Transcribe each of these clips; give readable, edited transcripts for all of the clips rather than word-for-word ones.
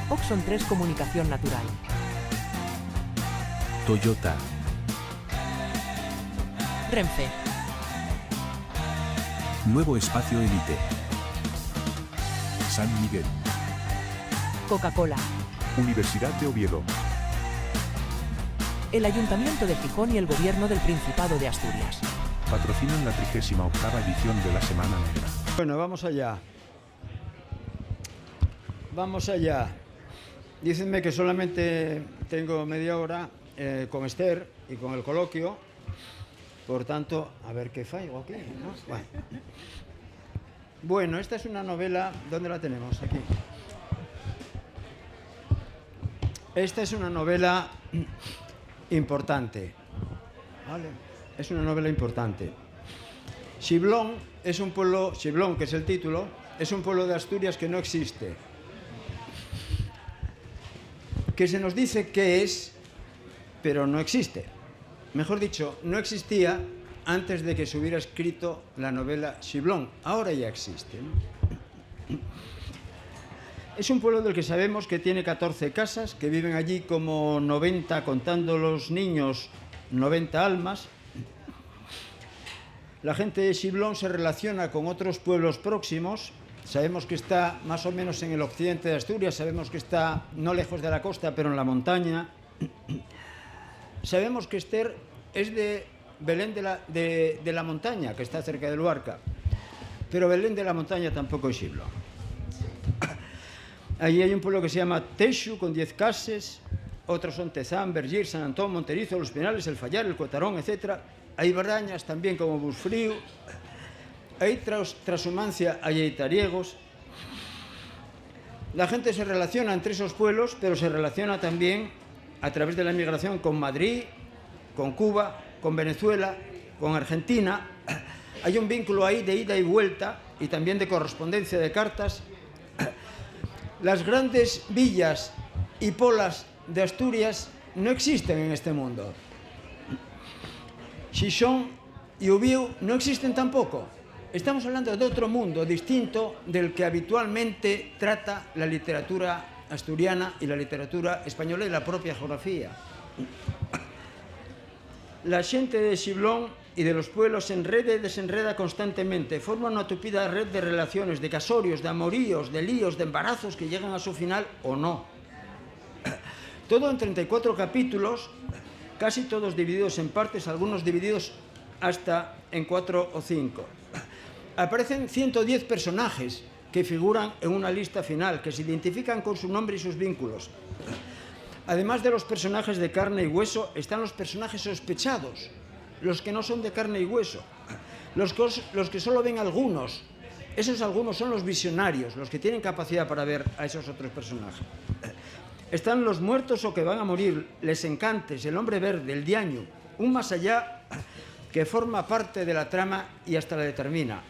Oxon 3 Comunicación Natural. Toyota. Renfe. Nuevo Espacio Elite. San Miguel. Coca-Cola. Universidad de Oviedo. El Ayuntamiento de Gijón y el Gobierno del Principado de Asturias. Patrocinan la 38ª edición de la Semana Negra. Bueno, vamos allá. Vamos allá. Dícenme que solamente tengo media hora con Esther y con el coloquio. Por tanto, a ver qué fallo aquí, ¿no? Bueno, esta es una novela. ¿Dónde la tenemos? Aquí. Esta es una novela importante. ¿Vale? Es una novela importante. Xiblón es un pueblo, Xiblón, que es el título, es un pueblo de Asturias que no existe. Que se nos dice que es, pero no existe. Mejor dicho, no existía antes de que se hubiera escrito la novela Xiblón. Ahora ya existe, ¿no? Es un pueblo del que sabemos que tiene 14 casas, que viven allí como 90, contando los niños, 90 almas. La gente de Xiblón se relaciona con otros pueblos próximos. Sabemos que está más o menos en el occidente de Asturias, sabemos que está no lejos de la costa, pero en la montaña. Sabemos que Esther es de Belén de la Montaña, que está cerca de Luarca, pero Belén de la Montaña tampoco es Xiblón. Allí hay un pueblo que se llama Texu, con 10 casas, otros son Tezán, Vergir, San Antón, Monterizo, Los Pinales, El Fallar, El Cotarón, etc. Hay Brañas también, como Busfrío. Hay Trashumancia, hay Eitariegos. La gente se relaciona entre esos pueblos, pero se relaciona también a través de la migración con Madrid, con Cuba, con Venezuela, con Argentina. Hay un vínculo ahí de ida y vuelta y también de correspondencia de cartas. Las grandes villas y polas de Asturias no existen en este mundo. Xixón y Ubiu no existen tampoco. Estamos hablando de otro mundo distinto del que habitualmente trata la literatura asturiana y la literatura española y la propia geografía. La xente de Xiblón y de los pueblos se enreda y desenreda constantemente, forma una tupida red de relaciones, de casorios, de amoríos, de líos, de embarazos que llegan a su final o no. Todo en 34 capítulos, casi todos divididos en partes, algunos divididos hasta en 4 o 5. Aparecen 110 personajes que figuran en una lista final, que se identifican con su nombre y sus vínculos. Además de los personajes de carne y hueso, están los personajes sospechados, los que no son de carne y hueso, los que solo ven algunos. Esos algunos son los visionarios, los que tienen capacidad para ver a esos otros personajes. Están los muertos o que van a morir, les encantes, el hombre verde, el diaño, un más allá que forma parte de la trama y hasta la determina.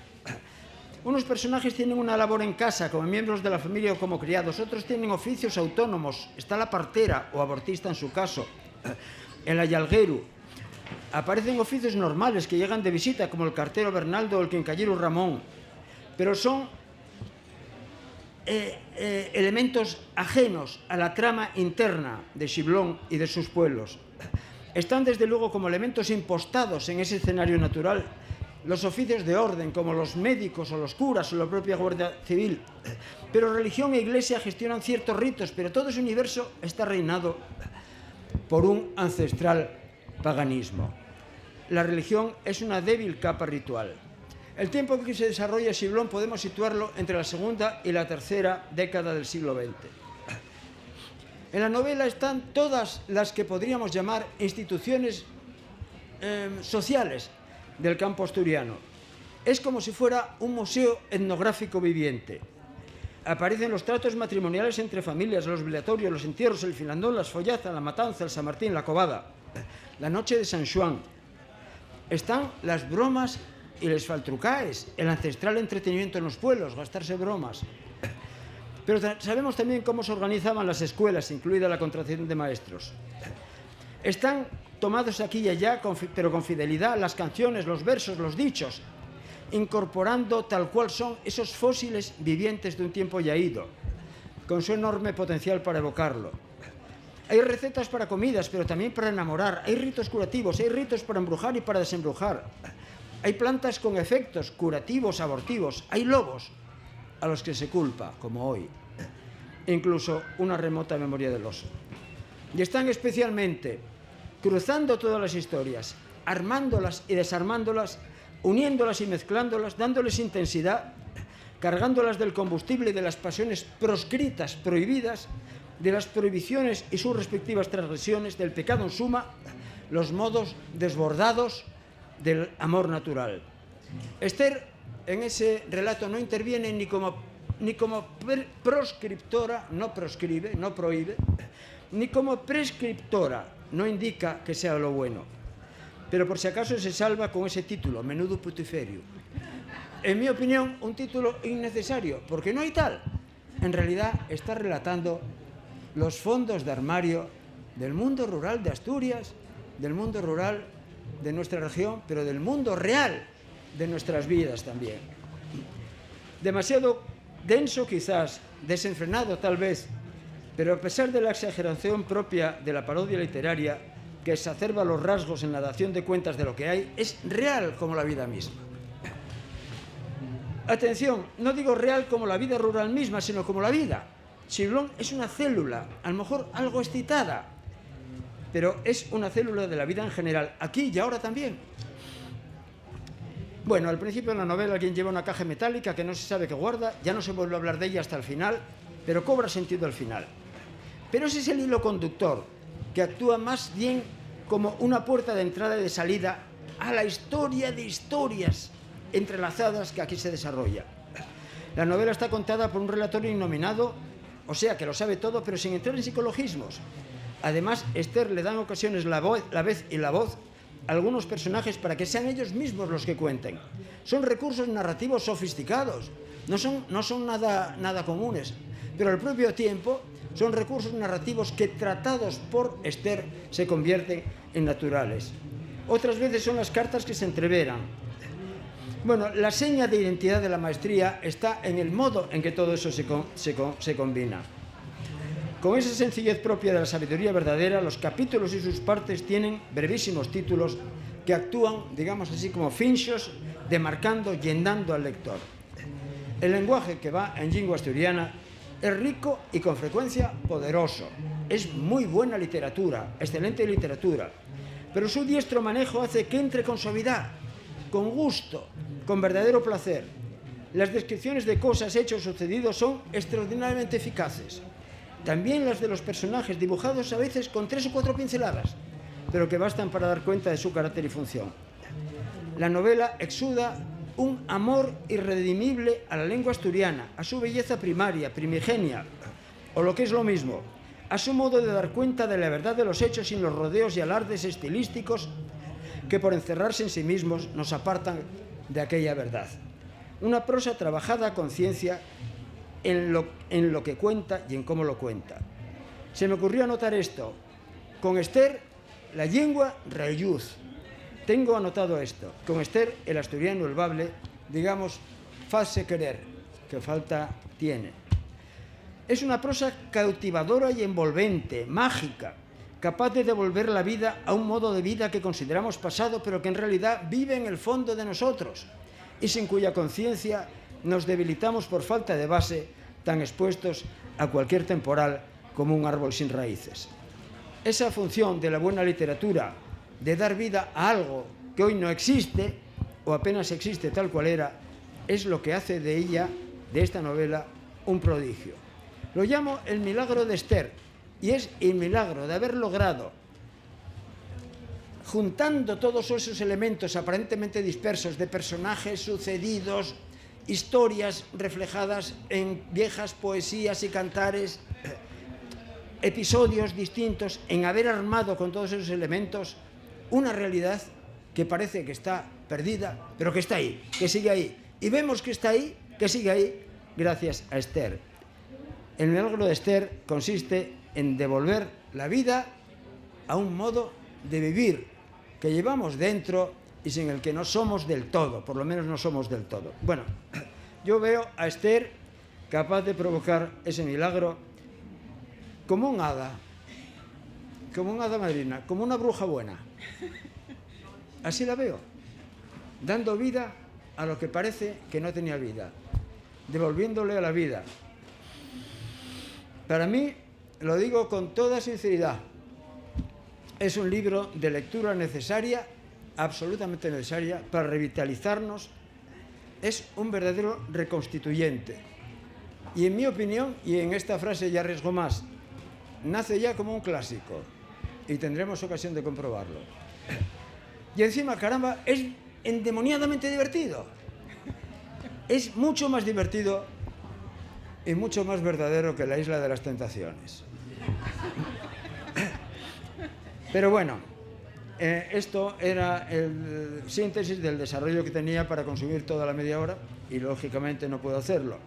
Unos personajes tienen una labor en casa, como miembros de la familia o como criados. Otros tienen oficios autónomos. Está la partera o abortista en su caso. En la Yalgueru aparecen oficios normales que llegan de visita, como el cartero Bernaldo o el quincallero Ramón. Pero son elementos ajenos a la trama interna de Xiblón y de sus pueblos. Están, desde luego, como elementos impostados en ese escenario natural los oficios de orden, como los médicos o los curas o la propia Guardia Civil. Pero religión e iglesia gestionan ciertos ritos, pero todo ese universo está reinado por un ancestral paganismo. La religión es una débil capa ritual. El tiempo en que se desarrolla Xiblón podemos situarlo entre la segunda y la tercera década del siglo XX. En la novela están todas las que podríamos llamar instituciones sociales del campo asturiano. Es como si fuera un museo etnográfico viviente. Aparecen los tratos matrimoniales entre familias, los velatorios, los entierros, el filandón, las follazas, la matanza, el San Martín, la covada, la noche de San Xuan. Están las bromas y les faltrucaes, el ancestral entretenimiento en los pueblos, gastarse bromas. Pero sabemos también cómo se organizaban las escuelas, incluida la contratación de maestros. Están tomados aquí y allá, pero con fidelidad, las canciones, los versos, los dichos, incorporando tal cual son esos fósiles vivientes de un tiempo ya ido. con su enorme potencial para evocarlo. Hay recetas para comidas, pero también para enamorar. Hay ritos curativos, hay ritos para embrujar y para desembrujar. Hay plantas con efectos curativos, abortivos. Hay lobos a los que se culpa, como hoy. Incluso una remota memoria del oso. Y están especialmente cruzando todas las historias, armándolas y desarmándolas, uniéndolas y mezclándolas, dándoles intensidad, cargándolas del combustible y de las pasiones proscritas, prohibidas, de las prohibiciones y sus respectivas transgresiones, del pecado en suma, los modos desbordados del amor natural. Esther, en ese relato, no interviene ni como proscriptora, no proscribe, no prohíbe, ni como prescriptora, no indica que sea lo bueno. Pero por si acaso se salva con ese título, Menudo Putiferio. En mi opinión, un título innecesario, porque no hay tal. En realidad está relatando los fondos de armario del mundo rural de Asturias, del mundo rural de nuestra región, pero del mundo real de nuestras vidas también. Demasiado denso quizás, desenfrenado tal vez, pero a pesar de la exageración propia de la parodia literaria, que exacerba los rasgos en la dación de cuentas de lo que hay, es real como la vida misma. Atención, no digo real como la vida rural misma, sino como la vida. Chiblón es una célula, a lo mejor algo excitada, pero es una célula de la vida en general, aquí y ahora también. Bueno, al principio de la novela alguien lleva una caja metálica que no se sabe qué guarda, ya no se vuelve a hablar de ella hasta el final, pero cobra sentido al final. Pero ese es el hilo conductor, que actúa más bien como una puerta de entrada y de salida a la historia de historias entrelazadas que aquí se desarrolla. La novela está contada por un relator innominado, o sea, que lo sabe todo, pero sin entrar en psicologismos. Además, Esther le da en ocasiones la voz a algunos personajes para que sean ellos mismos los que cuenten. Son recursos narrativos sofisticados, no son nada comunes, pero al propio tiempo son recursos narrativos que, tratados por Esther, se convierten en naturales. Otras veces son las cartas que se entreveran. Bueno, la seña de identidad de la maestría está en el modo en que todo eso se combina. Con esa sencillez propia de la sabiduría verdadera, los capítulos y sus partes tienen brevísimos títulos que actúan, digamos así, como finchos, demarcando, llenando al lector. El lenguaje que va en lengua asturiana es rico y con frecuencia poderoso. Es muy buena literatura, excelente literatura, pero su diestro manejo hace que entre con suavidad, con gusto, con verdadero placer. Las descripciones de cosas, hechos, sucedidos son extraordinariamente eficaces. También las de los personajes, dibujados a veces con 3 o 4 pinceladas, pero que bastan para dar cuenta de su carácter y función. La novela exuda un amor irredimible a la lengua asturiana, a su belleza primaria, primigenia, o lo que es lo mismo, a su modo de dar cuenta de la verdad de los hechos sin los rodeos y alardes estilísticos que por encerrarse en sí mismos nos apartan de aquella verdad. Una prosa trabajada a conciencia en lo que cuenta y en cómo lo cuenta. Se me ocurrió anotar esto. Con Esther, la lengua reyuz. Tengo anotado esto. Con Esther, el asturiano, el bable, digamos, face querer, que falta tiene. Es una prosa cautivadora y envolvente, mágica, capaz de devolver la vida a un modo de vida que consideramos pasado, pero que en realidad vive en el fondo de nosotros y sin cuya conciencia nos debilitamos por falta de base, tan expuestos a cualquier temporal como un árbol sin raíces. Esa función de la buena literatura, de dar vida a algo que hoy no existe, o apenas existe tal cual era, es lo que hace de ella, de esta novela, un prodigio. Lo llamo el milagro de Esther, y es el milagro de haber logrado, juntando todos esos elementos aparentemente dispersos de personajes sucedidos, historias reflejadas en viejas poesías y cantares, episodios distintos, en haber armado con todos esos elementos una realidad que parece que está perdida, pero que está ahí, que sigue ahí. Y vemos que está ahí, que sigue ahí, gracias a Esther. El milagro de Esther consiste en devolver la vida a un modo de vivir que llevamos dentro y sin el que no somos del todo, por lo menos no somos del todo. Bueno, yo veo a Esther capaz de provocar ese milagro como un hada madrina, como una bruja buena. Así la veo, dando vida a lo que parece que no tenía vida, devolviéndole a la vida. Para mí, lo digo con toda sinceridad, es un libro de lectura necesaria, absolutamente necesaria, para revitalizarnos. Es un verdadero reconstituyente. Y en mi opinión, y en esta frase ya arriesgo más, nace ya como un clásico. Y tendremos ocasión de comprobarlo. Y encima, caramba, es endemoniadamente divertido. Es mucho más divertido y mucho más verdadero que La Isla de las Tentaciones. Pero bueno, esto era el síntesis del desarrollo que tenía para consumir toda la media hora y lógicamente no puedo hacerlo.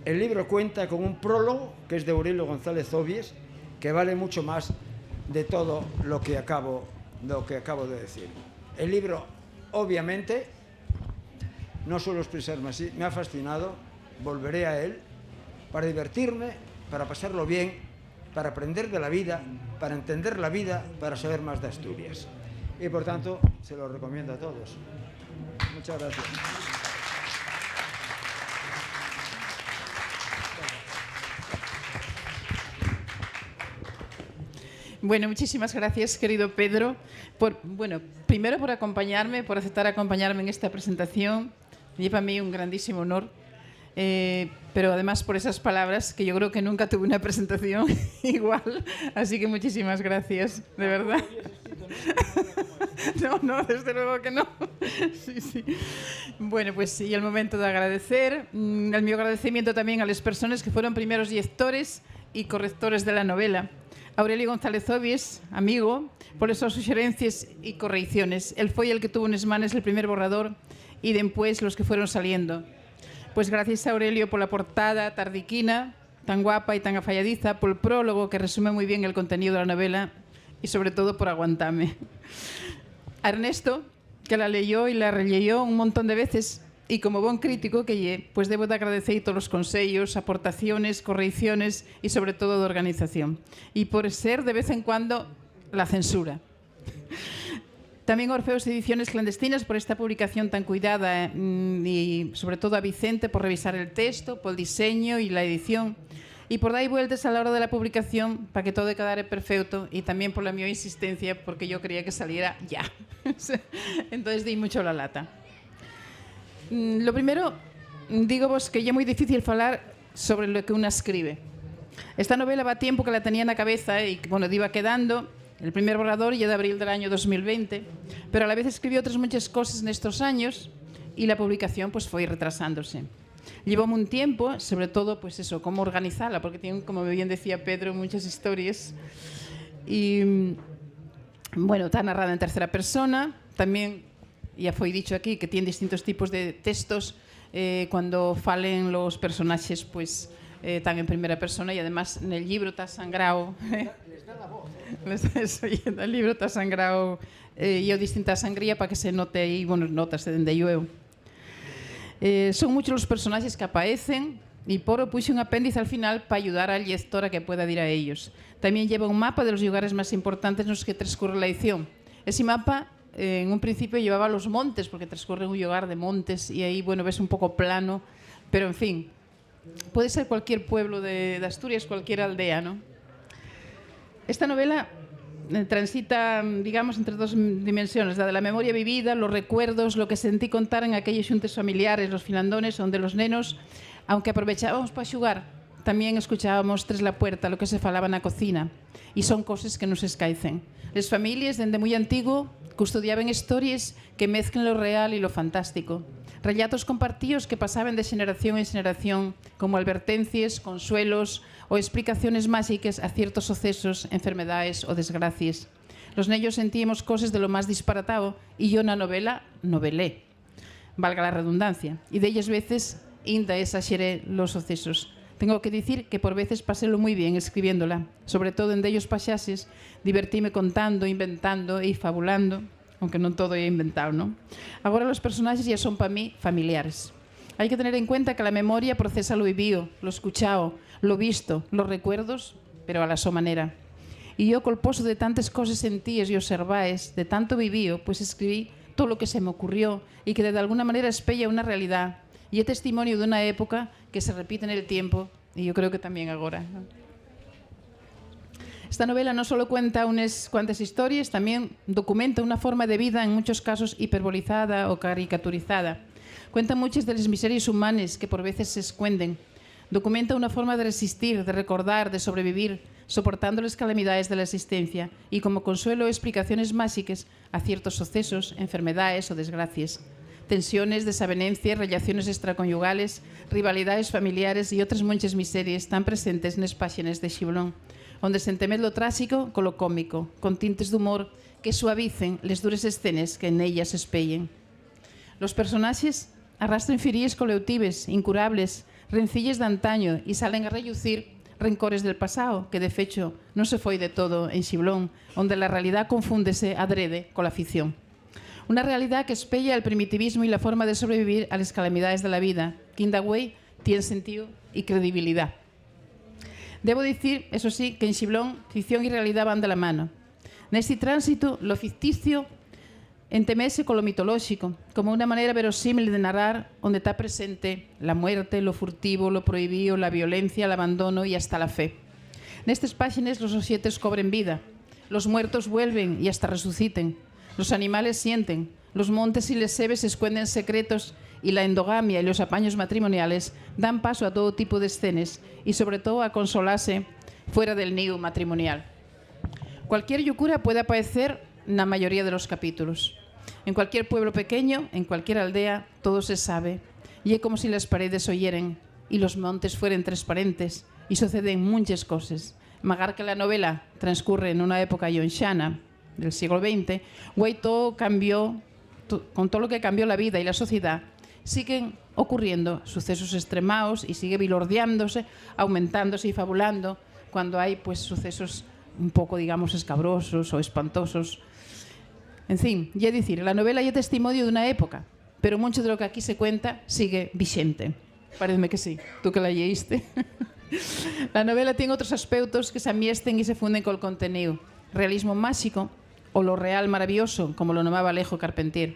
El libro cuenta con un prólogo que es de Aurelio González Obies, que vale mucho más de todo lo que acabo de decir. El libro, obviamente, no suelo expresarme así, me ha fascinado, volveré a él para divertirme, para pasarlo bien, para aprender de la vida, para entender la vida, para saber más de Asturias. Y por tanto, se lo recomiendo a todos. Muchas gracias. Bueno, muchísimas gracias, querido Pedro, primero por acompañarme, por aceptar acompañarme en esta presentación. Lleva a mí un grandísimo honor, pero además por esas palabras, que yo creo que nunca tuve una presentación igual, así que muchísimas gracias, de verdad. No, desde luego que no. Sí. Bueno, pues y el momento de agradecer, el mío agradecimiento también a las personas que fueron primeros lectores y correctores de la novela. Aurelio González Obies, amigo, por esas sugerencias y correcciones. Él fue el que tuvo en las manos el primer borrador y después los que fueron saliendo. Pues gracias a Aurelio por la portada tardiquina, tan guapa y tan afalladiza, por el prólogo que resume muy bien el contenido de la novela y sobre todo por aguantarme. A Ernesto, que la leyó y la releyó un montón de veces, y como buen crítico que lle, pues debo de agradecer todos los consejos, aportaciones, correcciones y sobre todo de organización. Y por ser de vez en cuando la censura. También a Orfeos Ediciones Clandestinas por esta publicación tan cuidada y sobre todo a Vicente por revisar el texto, por el diseño y la edición. Y por dar vueltas a la hora de la publicación para que todo quedara perfecto y también por la mi insistencia porque yo quería que saliera ya. Entonces di mucho la lata. Lo primero, digo vos que ya es muy difícil falar sobre lo que una escribe. Esta novela va a tiempo que la tenía en la cabeza y bueno, iba quedando. El primer borrador ya de abril del año 2020, pero a la vez escribió otras muchas cosas en estos años y la publicación pues fue retrasándose. Llevó un tiempo, sobre todo pues eso, cómo organizarla, porque tiene, como bien decía Pedro, muchas historias. Y bueno, está narrada en tercera persona, también ya fue dicho aquí que tiene distintos tipos de textos cuando falen los personajes pues están en primera persona y además en el libro está sangrado. Les da la voz. El libro está sangrado y distinta sangría para que se note ahí, bueno, notas de donde llueve. Son muchos los personajes que aparecen y Poro puso un apéndice al final para ayudar al lector a que pueda ir a ellos. También lleva un mapa de los lugares más importantes en los que transcurre la edición. Ese mapa en un principio llevaba los montes, porque transcurre un lugar de montes y ahí, bueno, ves un poco plano, pero en fin, puede ser cualquier pueblo de Asturias, cualquier aldea, ¿no? Esta novela transita, digamos, entre dos dimensiones, la de la memoria vivida, los recuerdos, lo que sentí contar en aquellos xuntes familiares, los filandones, donde los nenos, aunque aprovechábamos para xugar, también escuchábamos tras la puerta lo que se falaba na cocina, e son cosas que nos escaecen. Les familias, dende moi antigo, custodiaban historias que mezclan lo real e lo fantástico. Relatos compartidos que pasaban de xeneración en xeneración, como advertencias, consuelos o explicaciones máxicas a ciertos sucesos, enfermedades o desgracias. Los neños sentíamos cosas de lo más disparatado y yo na novela novelé, valga la redundancia, y de ellas veces inda exageré los sucesos. Tengo que decir que por veces pasélo muy bien escribiéndola, sobre todo en dellos pasaxes, divertíme contando, inventando e fabulando, aunque non todo é inventado, non? Agora os personaxes ya son para mí familiares. Hay que tener en cuenta que la memoria procesa lo vivido, lo escuchado, lo visto, los recuerdos, pero a la su manera. Y yo, colposo de tantas cosas sentíes y observáes, de tanto vivío, pues escribí todo lo que se me ocurrió y que de alguna manera espella una realidad y es testimonio de una época que se repite en el tiempo y yo creo que también ahora, ¿no? Esta novela no solo cuenta unas cuantas historias, también documenta una forma de vida en muchos casos hiperbolizada o caricaturizada. Cuenta muchas de las miserias humanas que por veces se esconden. Documenta una forma de resistir, de recordar, de sobrevivir, soportando las calamidades de la existencia y como consuelo explicaciones mágicas a ciertos sucesos, enfermedades o desgracias. Tensiones, desavenencias, relaciones extraconyugales, rivalidades familiares y otras muchas miserias tan presentes en las páginas de Xiblón, donde se entemed lo trágico con lo cómico, con tintes de humor que suavicen las duras escenas que en ellas espellen. Los personajes arrastran firías coleutives, incurables, rencillas de antaño y salen a relucir rencores del pasado, que de fecho non se foi de todo en Xiblón, onde la realidad confúndese adrede con la ficción. Una realidad que espella el primitivismo y la forma de sobrevivir a las calamidades de la vida, que inda güey tiene sentido y credibilidad. Debo decir, eso sí, que en Xiblón ficción y realidad van de la mano. Neste tránsito, lo ficticio entemese con lo mitolóxico, como una manera verosímil de narrar onde está presente la muerte, lo furtivo, lo prohibido, la violencia, el abandono y hasta la fe. Nestes páxinas los osietes cobren vida, los muertos vuelven y hasta resuciten, los animales sienten, los montes y les sebes esconden secretos y la endogamia y los apaños matrimoniales dan paso a todo tipo de escenas y sobre todo a consolarse fuera del nido matrimonial. Cualquier locura puede aparecer en la mayoría de los capítulos. En cualquier pueblo pequeño, en cualquier aldea, todo se sabe. Y es como si las paredes oyeren y los montes fueran transparentes y suceden muchas cosas. Magar que la novela transcurre en una época yonxana del siglo XX, güey, todo cambió, con todo lo que cambió la vida y la sociedad, siguen ocurriendo sucesos extremados y sigue vilordeándose, aumentándose y fabulando cuando hay pues sucesos un poco, digamos, escabrosos o espantosos. En fin, ya decir, la novela es testimonio de una época, pero mucho de lo que aquí se cuenta sigue vigente. Paréceme que sí, tú que la leíste. La novela tiene otros aspectos que se amiesten y se funden con el contenido. Realismo mágico o lo real maravilloso, como lo llamaba Alejo Carpentier.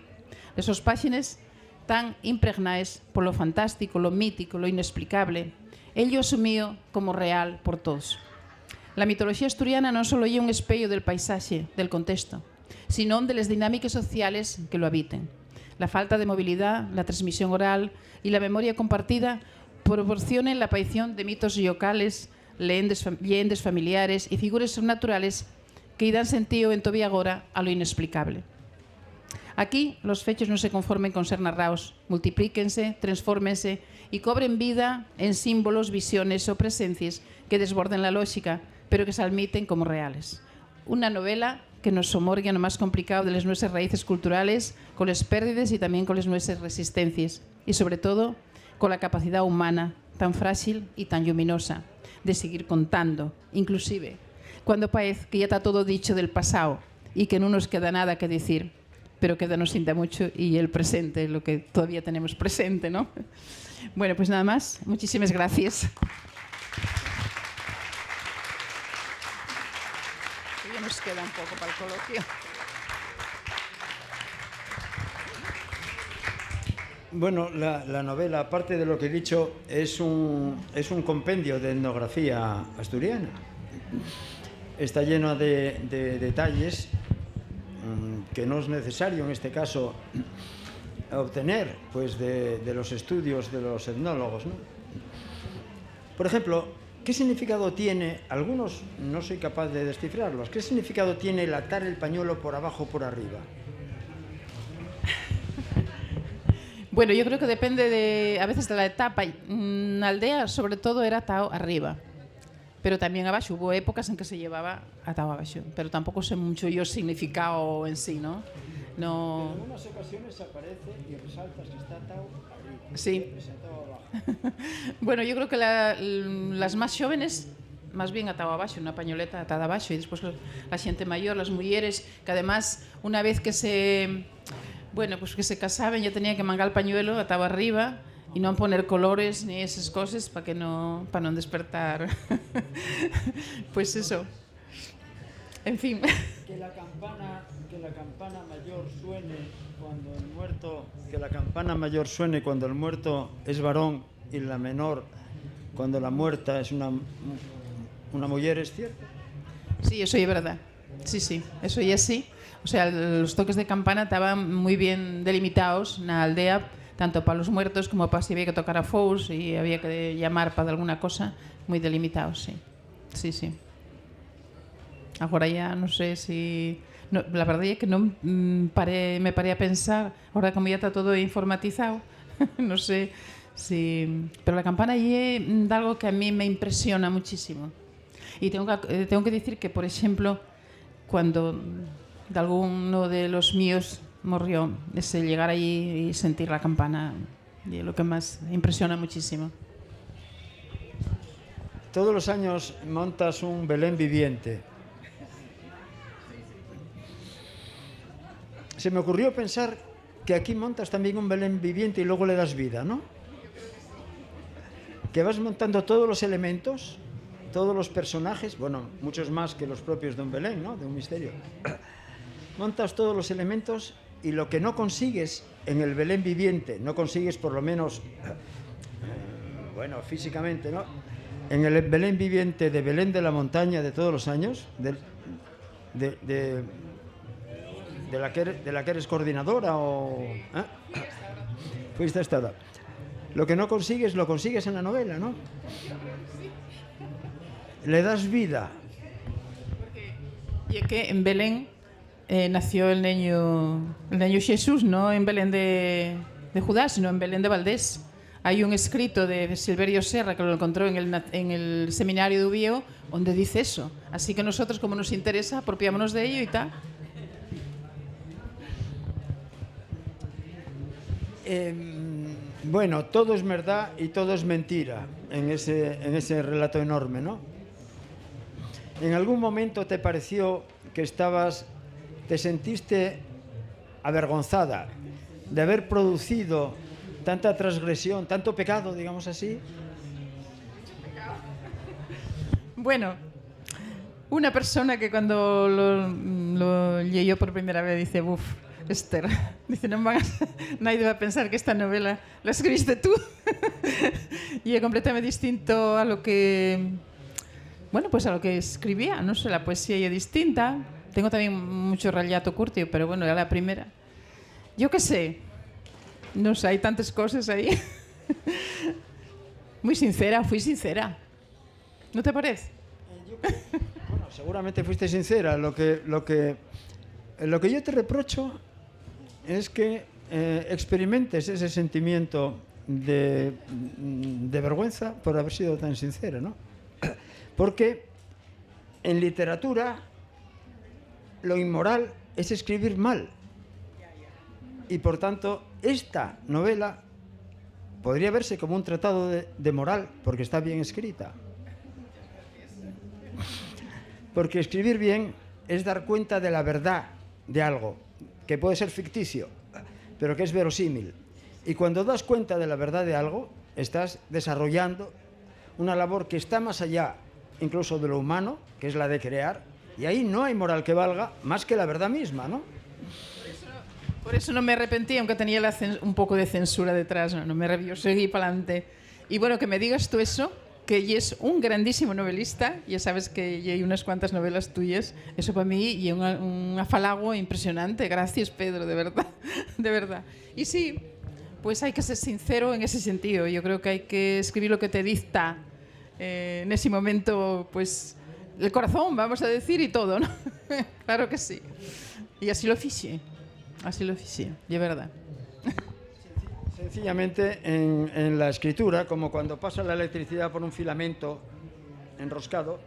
Esos páginas tan impregnadas por lo fantástico, lo mítico, lo inexplicable, ello asumido como real por todos. La mitología asturiana non solo é un espello del paisaxe, del contexto, sino de las dinámicas sociales que lo habiten. La falta de movilidad, la transmisión oral y la memoria compartida proporcionan la aparición de mitos locales, leyendas familiares y figuras sobrenaturales que dan sentido en todavía agora a lo inexplicable. Aquí los fechos no se conformen con ser narrados, multiplíquense, transfórmense y cobren vida en símbolos, visiones o presencias que desborden la lógica, pero que se admiten como reales. Una novela que nos somorgue en lo más complicado de las nuestras raíces culturales, con las pérdidas y también con las nuestras resistencias, y sobre todo con la capacidad humana tan frágil y tan luminosa de seguir contando, inclusive cuando parece que ya está todo dicho del pasado y que no nos queda nada que decir, pero que nos sienta mucho y el presente, lo que todavía tenemos presente, ¿no? Bueno, pues nada más. Muchísimas gracias. Ya nos queda un poco para el coloquio. Bueno, la novela, aparte de lo que he dicho, es un compendio de etnografía asturiana. Está lleno de detalles que no es necesario en este caso obtener pues, de los estudios de los etnólogos, ¿no? Por ejemplo, ¿qué significado tiene, algunos no soy capaz de descifrarlos, qué significado tiene el atar el pañuelo por abajo o por arriba? Bueno, yo creo que depende a veces de la etapa. En la aldea, sobre todo, era atado arriba, pero también abajo. Hubo épocas en que se llevaba atado abajo, pero tampoco sé mucho yo el significado en sí, ¿no? En algunas ocasiones aparece y resaltas que está atado arriba. Sí. Atado abajo. Bueno, yo creo que las más jóvenes, más bien atado abajo, una pañoleta atada abajo, y después la gente mayor, las mujeres, que además, una vez que se... Bueno, pues que se casaban ya tenían que mangar el pañuelo atado arriba e non poner colores ni esas cosas para non despertar. Pues eso. En fin. Que la campana mayor suene cuando el muerto, que la campana mayor suene cuando el muerto es varón y la menor cuando la muerta es una mujer, ¿es cierto? Sí, eso es verdad. Sí, sí, eso ya sí. O sea, los toques de campana estaban muy bien delimitados en la aldea, tanto para los muertos como para si había que tocar a fous y había que llamar para alguna cosa, muy delimitados, sí. Sí, sí. Ahora ya no sé si... No, la verdad es que no me paré a pensar, ahora como ya está todo informatizado, no sé si... Pero la campana es algo que a mí me impresiona muchísimo. Y tengo que decir que, por ejemplo, cuando de alguno de los míos murió, ese llegar allí y sentir la campana es lo que más impresiona muchísimo. Todos los años montas un Belén viviente. Se me ocurrió pensar que aquí montas también un Belén viviente y luego le das vida, ¿no? Que vas montando todos los elementos, todos los personajes, bueno, muchos más que los propios de un Belén, ¿no? De un misterio. Montas todos los elementos y lo que no consigues en el Belén viviente, no consigues por lo menos, bueno, físicamente, ¿no? En el Belén viviente de Belén de la Montaña de todos los años, de la que eres coordinadora o... Fuiste estada. Lo que no consigues, lo consigues en la novela, ¿no? Le das vida. Y es que en Belén nació el niño Jesús, no en Belén de Judá, sino en Belén de Valdés. Hay un escrito de Silverio Serra que lo encontró en el seminario de Ubieo, donde dice eso. Así que nosotros, como nos interesa, apropiámonos de ello y tal. Bueno, todo es verdad y todo es mentira en ese relato enorme, ¿no? ¿En algún momento te pareció que te sentiste avergonzada de haber producido tanta transgresión, tanto pecado, digamos así? Bueno, una persona que cuando lo leyó por primera vez dice, uff, Esther, dice, nadie va a pensar que esta novela la escribiste tú. Y es completamente distinto a lo que, bueno, pues a lo que escribía, no sé, la poesía es distinta. Tengo también mucho relato curto, pero bueno, era la primera. Yo qué sé, no sé, hay tantas cosas ahí. Muy sincera, fui sincera. ¿No te parece? Bueno, seguramente fuiste sincera. Lo que yo te reprocho es que experimentes ese sentimiento de vergüenza por haber sido tan sincera, ¿no? Porque en literatura lo inmoral es escribir mal. Y por tanto, esta novela podría verse como un tratado de moral, porque está bien escrita. Porque escribir bien es dar cuenta de la verdad de algo, que puede ser ficticio, pero que es verosímil. Y cuando das cuenta de la verdad de algo, estás desarrollando una labor que está más allá, incluso de lo humano, que es la de crear, y ahí no hay moral que valga más que la verdad misma, ¿no? Por eso no me arrepentí, aunque tenía un poco de censura detrás, no me arrepentí, yo seguí para adelante. Y bueno, que me digas tú eso, que es un grandísimo novelista, ya sabes que hay unas cuantas novelas tuyas, eso para mí y un afalago impresionante. Gracias, Pedro, de verdad, de verdad. Y sí, pues hay que ser sincero en ese sentido. Yo creo que hay que escribir lo que te dicta en ese momento, pues el corazón, vamos a decir, y todo, ¿no? Claro que sí. Y así lo oficié, de verdad. Sencillamente, en la escritura, como cuando pasa la electricidad por un filamento enroscado,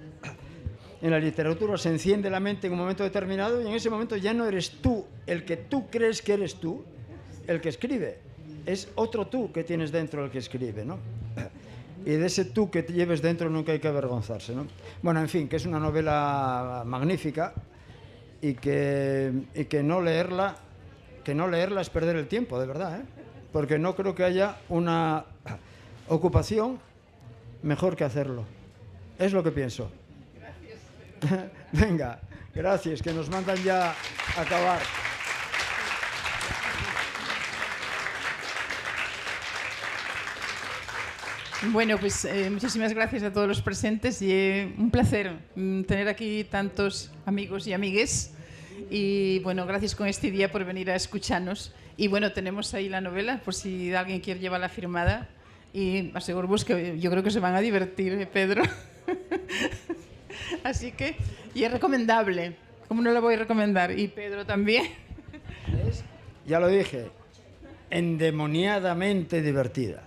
en la literatura se enciende la mente en un momento determinado y en ese momento ya no eres tú el que tú crees que eres tú, el que escribe. Es otro tú que tienes dentro el que escribe, ¿no? Y de ese tú que te lleves dentro nunca hay que avergonzarse, ¿no? Bueno, en fin, que es una novela magnífica y que no leerla es perder el tiempo, de verdad, ¿eh? porque no creo que haya una ocupación mejor que hacerlo. Es lo que pienso. Venga, gracias, que nos mandan ya a acabar. Bueno, pues muchísimas gracias a todos los presentes y un placer tener aquí tantos amigos y amigues. Y bueno, gracias con este día por venir a escucharnos. Y bueno, tenemos ahí la novela, por si alguien quiere llevarla firmada. Y aseguro que yo creo que se van a divertir, Pedro. Así que, y es recomendable. ¿Cómo no la voy a recomendar? Y Pedro también. Ya lo dije, endemoniadamente divertida.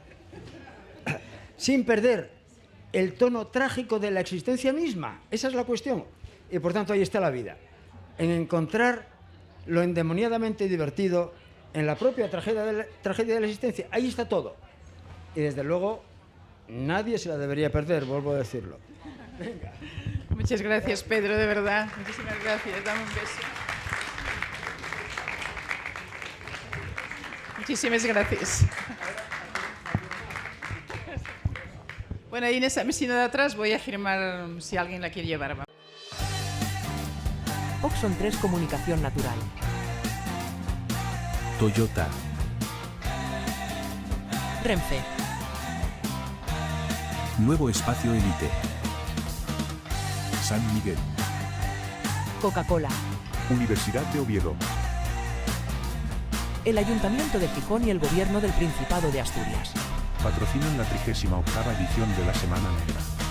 Sin perder el tono trágico de la existencia misma. Esa es la cuestión. Y por tanto ahí está la vida. En encontrar lo endemoniadamente divertido en la propia tragedia de la existencia. Ahí está todo. Y desde luego nadie se la debería perder, vuelvo a decirlo. Venga. Muchas gracias, Pedro, de verdad. Muchísimas gracias. Dame un beso. Muchísimas gracias. Bueno, ahí en esa mesina de atrás voy a firmar si alguien la quiere llevar. Oxon 3 Comunicación Natural. Toyota. Renfe. Nuevo Espacio Elite. San Miguel. Coca-Cola. Universidad de Oviedo. El Ayuntamiento de Gijón y el Gobierno del Principado de Asturias. Patrocinan la 38ª edición de la Semana Negra.